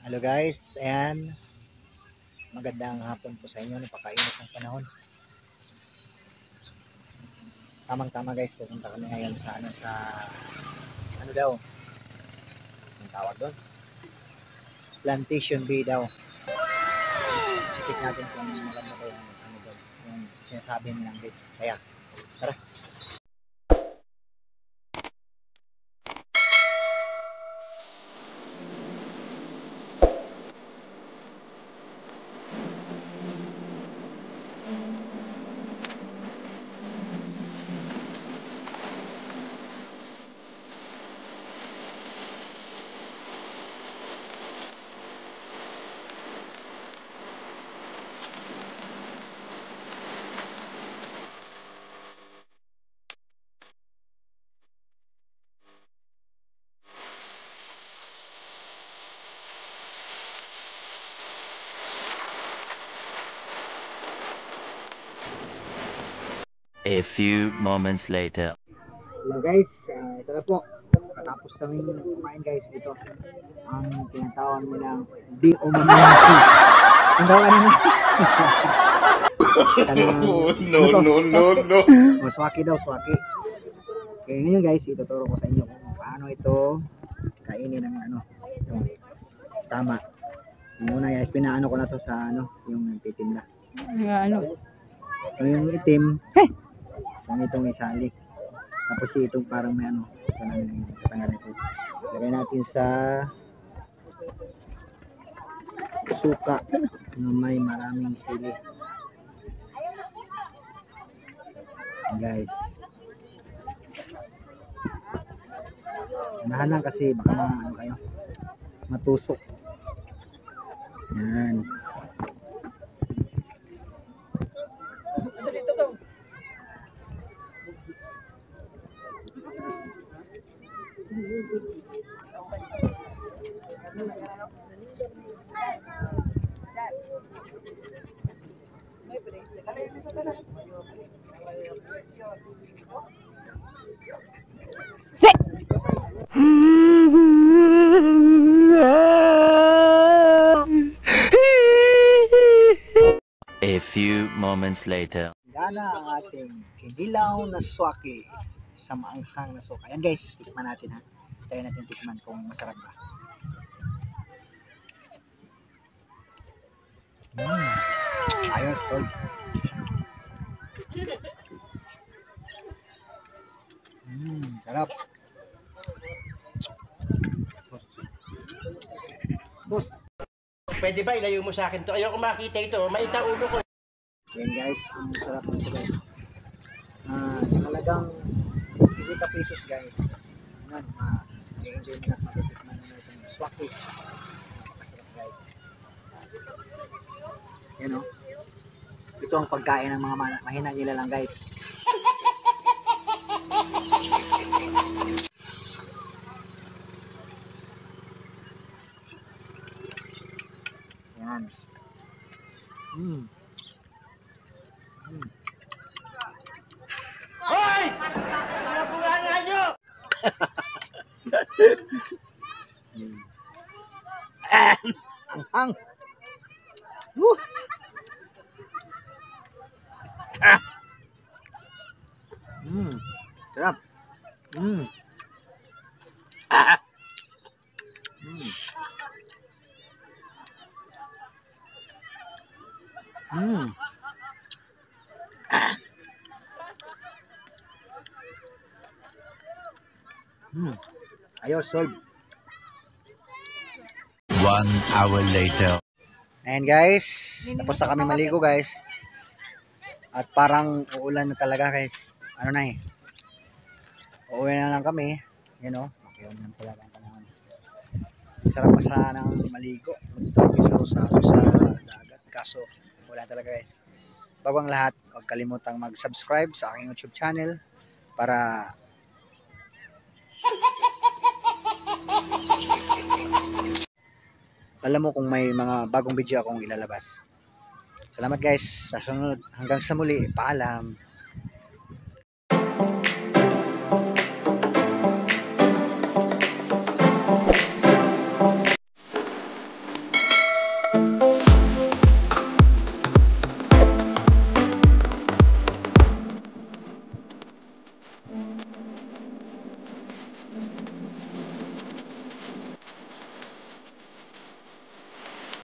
Hello guys, ayan. Magandang hapon po sa inyo. Napakainit ng panahon. Tamang-tama guys, pupunta kami ngayon sa ano daw? Ang tawag doon? Plantation Bay daw. Check natin kung maganda ba yung ano doon, yung sinasabi nilang beach. Kaya, tara. A few moments later. Hello guys, ito na po. Katapos kami kumain guys, ito ang tinatawag nilang di omaniyaki. Ang tawag nila. No. Swaki daw, swaki. Kaya ngayon guys, ituturo ko sa inyo kung paano ito kainin ng ano. Ito. Tama. Yung una guys, pinaano ko na to sa ano, yung nagtitinda. Yung itim, yung itong isalik. Tapos itong parang may ano, ito na yung katanggal nito. Lagay natin sa suka na may maraming sili. Guys. Unahan lang kasi baka ano kayo, matusok. Yan. A few moments later. Yan na ang ating kinilaw na swaki sa maanghang na suka. Yan guys, tikman natin ha. Tayo natin tikman kung masarap ba. Ayos, sold. Sarap. Boss. Pwede ba ilayo mo sa akin to? Ayoko makita ito. Maita ulo ko. Yan guys, ang sarap nito guys. Sa halagang 50 pesos guys. Yan, i-enjoy mo na at matitikman mo itong swaki. Napakasarap guys. Yan o. Ito ang pagkain ng mga mahinang nila lang guys. Yan. Hoy! Mga bunganga nyo! Ang Woo! Sarap. Ayos, sold. 1 hour later. Ayan guys, tapos na kami maligo guys. At parang uulan na talaga guys. Ano na eh. Uuwi na lang kami. Yan o. Makiyon lang talaga ang panahon. Sarap pa sanang maligo. Isa-usaro sa dagat. Kaso wala talaga guys. Bago ang lahat, huwag kalimutang mag-subscribe sa aking YouTube channel para alam mo kung may mga bagong video akong ilalabas. Salamat guys. Sa sunod, hanggang sa muli. Paalam.